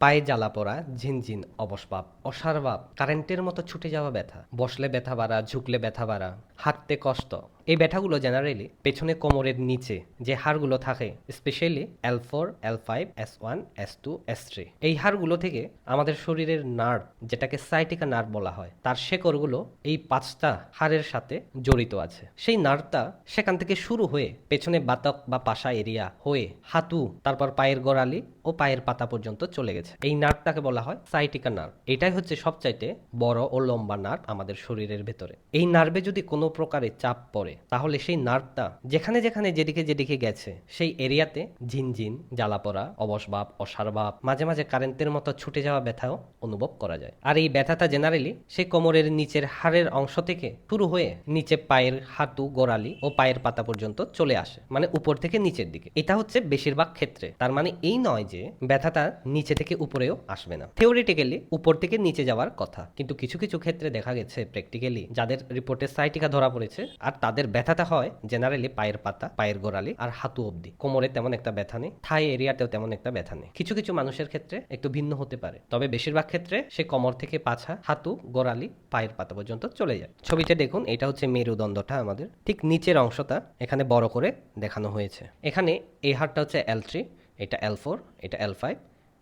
পায়ে জ্বালা পোড়া, ঝিনঝিন, অবসভাব, অসাড়ভাব, কারেন্টের মতো ছুটে যাওয়া ব্যথা, বসলে ব্যথা বাড়া, ঝুঁকলে ব্যথা বাড়া, হাঁটতে কষ্ট। এই ব্যথাগুলো জেনারেলি পেছনে কোমরের নিচে যে হাড়গুলো থাকে, specially L4, L5, S1, S2, S3, এই হাড়গুলো থেকে আমাদের শরীরের নার্ভ, যেটাকে সাইটিকা নার্ভ বলা হয়, তার শেকড়গুলো এই 5টা হাড়ের সাথে জড়িত আছে। সেই নার্ভটা সেখান থেকে শুরু হয়ে পেছনে বাতক বা পাশা এরিয়া হয়ে হাঁটু, তারপর পায়ের গোড়ালি ও পায়ের পাতা পর্যন্ত চলে গেছে। এই নার্ভটাকে বলা হয় সাইটিকা নার্ভ। এটাই হচ্ছে সবচাইতে বড় ও লম্বা নার্ভ আমাদের শরীরের ভেতরে। এই নার্ভে যদি কোনো প্রকারে চাপ পড়ে, তাহলে সেই নার্ভটা যেখানে যেখানে যেদিকে যেদিকে গেছে সেই এরিয়াতে ঝিনঝিন, জ্বালা পোড়া, অবসভাব, অসাড়ভাব, মাঝে মাঝে কারেন্টের মতো ছুটে যাওয়া ব্যথাও অনুভব করা যায়। আর এই ব্যথাটা জেনারেলি সেই কোমরের নিচের হাড়ের অংশ থেকে শুরু হয়ে নিচে পায়ের হাঁটু, গোড়ালি ও পায়ের পাতা পর্যন্ত চলে আসে, মানে উপর থেকে নিচের দিকে। এটা হচ্ছে বেশিরভাগ ক্ষেত্রে। তার মানে এই নয় যে ব্যথাটা নিচে থেকে উপরেও আসবে না। থিওরিটিক্যালি উপর থেকে নিচে যাওয়ার কথা, কিন্তু কিছু কিছু ক্ষেত্রে দেখা গেছে প্র্যাকটিক্যালি যাদের রিপোর্টে সাইটিকা ধরা পড়েছে আর তাদের ব্যথাটা হয় জেনারেলি পায়ের পাতা, পায়ের গোড়ালি আর হাঁটু অবধি। কোমরে তেমন একটা ব্যথা নেই, থাই এরিয়াতেও তেমন একটা ব্যথা নেই। কিছু কিছু মানুষের ক্ষেত্রে একটু ভিন্ন হতে পারে, তবে বেশিরভাগ ক্ষেত্রে সে কোমর থেকে পাছা, হাঁটু, গোড়ালি, পায়ের পাতা পর্যন্ত চলে যায়। ছবিতে দেখুন, এটা হচ্ছে মেরুদণ্ডটা আমাদের ঠিক নিচের অংশটা এখানে বড় করে দেখানো হয়েছে। এখানে এই হাড়টা হচ্ছে L3, এটা L4, এটা L5,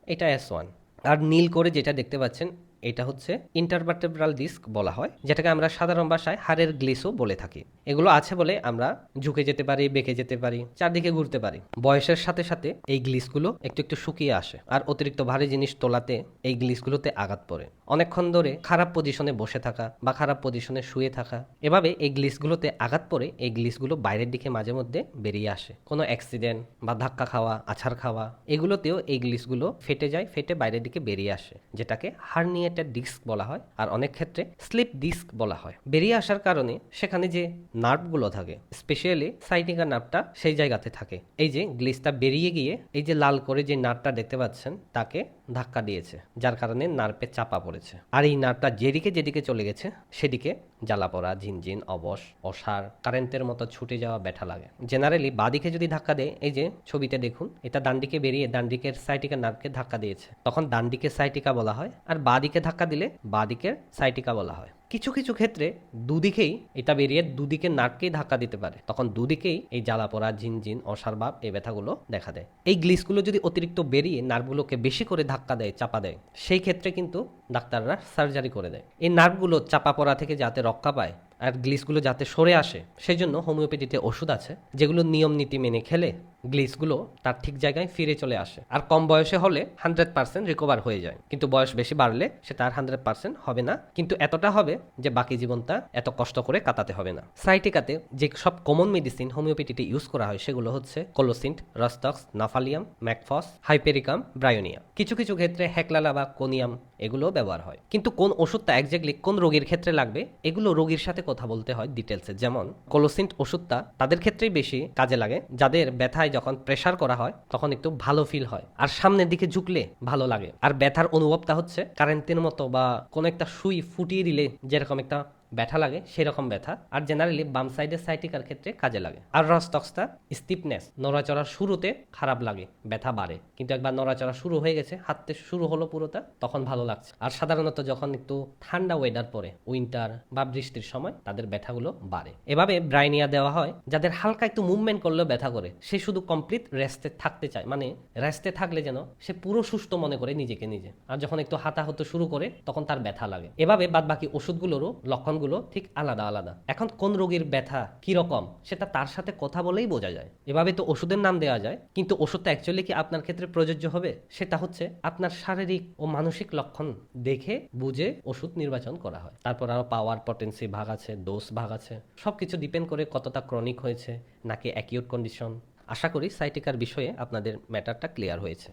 এটা S1। আর নীল করে যেটা দেখতে পাচ্ছেন, এটা হচ্ছে ইন্টারভার্টেব্রাল ডিস্ক বলা হয়, যেটাকে আমরা সাধারণ ভাষায় হাড়ের গ্লিসও বলে থাকি। এগুলো আছে বলে আমরা ঝুঁকে যেতে পারি, বেঁকে যেতে পারি, চারদিকে ঘুরতে পারি। বয়সের সাথে সাথে এই গ্লিসগুলো একটু একটু শুকিয়ে আসে, আর অতিরিক্ত ভারী জিনিস তোলাতে এই গ্লিসগুলোতে আঘাত পড়ে। অনেকক্ষণ ধরে খারাপ পজিশনে বসে থাকা বা খারাপ পজিশনে শুয়ে থাকা, এভাবে এই গ্লিসগুলোতে আঘাত পড়ে এই গ্লিসগুলো বাইরের দিকে মাঝে মধ্যে বেরিয়ে আসে। কোনো অ্যাক্সিডেন্ট বা ধাক্কা খাওয়া, আছাড় খাওয়া, এগুলোতেও এই গ্লিসগুলো ফেটে যায়, ফেটে বাইরের দিকে বেরিয়ে আসে, যেটাকে হার্নিয়েটেড ডিস্ক বলা হয়। আর অনেক ক্ষেত্রে স্লিপ ডিস্ক বলা হয়। বেরিয়ে আসার কারণে সেখানে যে নার্ভগুলো থাকে, স্পেশালি সাইটিকা নার্ভটা সেই জায়গাতে থাকে। এই যে গ্লিসটা বেরিয়ে গিয়ে এই যে লাল করে যে নার্ভটা দেখতে পাচ্ছেন, তাকে ধাক্কা দিয়েছে, যার কারণে নার্ভে চাপা পড়েছে। আর এই নার্ভটা যেদিকে যেদিকে চলে গেছে সেদিকে জ্বালা পোড়া, ঝিনঝিন, অবশ, অসাড়, কারেন্টের মতো ছুটে যাওয়া ব্যথা লাগে। জেনারেলি বাদিকে যদি ধাক্কা দেয়, এই যে ছবিতে দেখুন, এটা ডান দিকে বেরিয়ে ডান দিকের সাইটিকা নার্ভকে ধাক্কা দিয়েছে, তখন ডান দিকে সাইটিকা বলা হয়। আর বাদিকে ধাক্কা দিলে বাদিকের সাইটিকা বলা হয়। কিছু কিছু ক্ষেত্রে দুদিকেই এটা বেরিয়ে দুদিকে নার্ভকেই ধাক্কা দিতে পারে, তখন দুদিকেই এই জ্বালা পোড়া, ঝিনঝিন, অসাড়ভাব, এই ব্যথাগুলো দেখা দেয়। এই গ্লিসগুলো যদি অতিরিক্ত বেরিয়ে নার্ভগুলোকে বেশি করে ধাক্কা দেয়, চাপা দেয়, সেই ক্ষেত্রে কিন্তু ডাক্তাররা সার্জারি করে দেয়। এই নার্ভগুলো চাপা পড়া থেকে যাতে রক্ষা পায় আর গ্লিসগুলো যাতে সরে আসে, সেই জন্য হোমিওপ্যাথিতে ওষুধ আছে যেগুলো নিয়ম নীতি মেনে খেলে গ্লিসগুলো তার ঠিক জায়গায় ফিরে চলে আসে। আর কম বয়সে হলে 100% রিকভার হয়ে যায়, কিন্তু বয়স বেশি বাড়লে সেটা আর 100% হবে না, কিন্তু এতটা হবে যে বাকি জীবনটা এত কষ্ট করে কাটাতে হবে না। সাইটিকাতে যে সব কমন মেডিসিন হোমিওপ্যাথিতে ইউজ করা হয় সেগুলো হচ্ছে কোলোসিন্ট, রস্টক্স, নাফালিয়াম, ম্যাকফস, হাইপেরিকাম, ব্রায়োনিয়া। কিছু কিছু ক্ষেত্রে হেক্লালা বা কোনিয়াম এগুলো ব্যবহার হয়। কিন্তু কোন ওষুধটা একজাক্টলি কোন রোগীর ক্ষেত্রে লাগবে, এগুলো রোগীর সাথে কথা বলতে হয় ডিটেলসে। যেমন কোলোসিন্ট ওষুধটা তাদের ক্ষেত্রেই বেশি কাজে লাগে যাদের ব্যথায় যখন প্রেসার করা হয় তখন একটু ভালো ফিল হয় আর সামনের দিকে ঝুঁকলে ভালো লাগে, আর ব্যথার অনুভবটা হচ্ছে কারেন্টের মতো বা কোনো একটা সুই ফুটিয়ে দিলে যেরকম একটা ব্যথা লাগে সেরকম ব্যথা। আর জেনারেলি বাম সাইডের সাইটিকার ক্ষেত্রে কাজে লাগে। আর রস্টক্সটা স্টিফনেস, নড়াচড়ার শুরুতে খারাপ লাগে, ব্যথা বাড়ে, কিন্তু একবার নড়াচড়া শুরু হয়ে গেছে, হাঁটতে শুরু হলো পুরোটা, তখন ভালো লাগছে। আর সাধারণত যখন একটু ঠান্ডা ওয়েদার পড়ে, উইন্টার বা বৃষ্টির সময়, তাদের ব্যথাগুলো বাড়ে। এভাবে ব্রাইনিয়া দেওয়া হয় যাদের হালকা একটু মুভমেন্ট করলেও ব্যথা করে, সে শুধু কমপ্লিট রেস্টে থাকতে চায়, মানে রেস্টে থাকলে যেন সে পুরো সুস্থ মনে করে নিজেকে নিজে। আর যখন একটু হাঁটা হতে শুরু করে তখন তার ব্যথা লাগে। এভাবে বাদ বাকি ওষুধগুলোরও লক্ষণগুলো ঠিক আলাদা আলাদা। এখন কোন রোগীর ব্যথা কি রকম সেটা তার সাথে কথা বলেই বোঝা যায়। এভাবে তো ওষুধের নাম দেওয়া যায়, কিন্তু ওষুধটা অ্যাকচুয়ালি কি আপনার ক্ষেত্রে প্রযোজ্য হবে, সেটা হচ্ছে আপনার শারীরিক ও মানসিক লক্ষণ দেখে বুঝে ওষুধ নির্বাচন করা হয়। তারপর আরো পাওয়ার, পটেন্সি ভাগ আছে, ডোজ ভাগ আছে, সবকিছু ডিপেন্ড করে কতটা ক্রনিক হয়েছে নাকি অ্যাকিউট কন্ডিশন। আশা করি সাইটিকার বিষয়ে আপনাদের ম্যাটারটা ক্লিয়ার হয়েছে।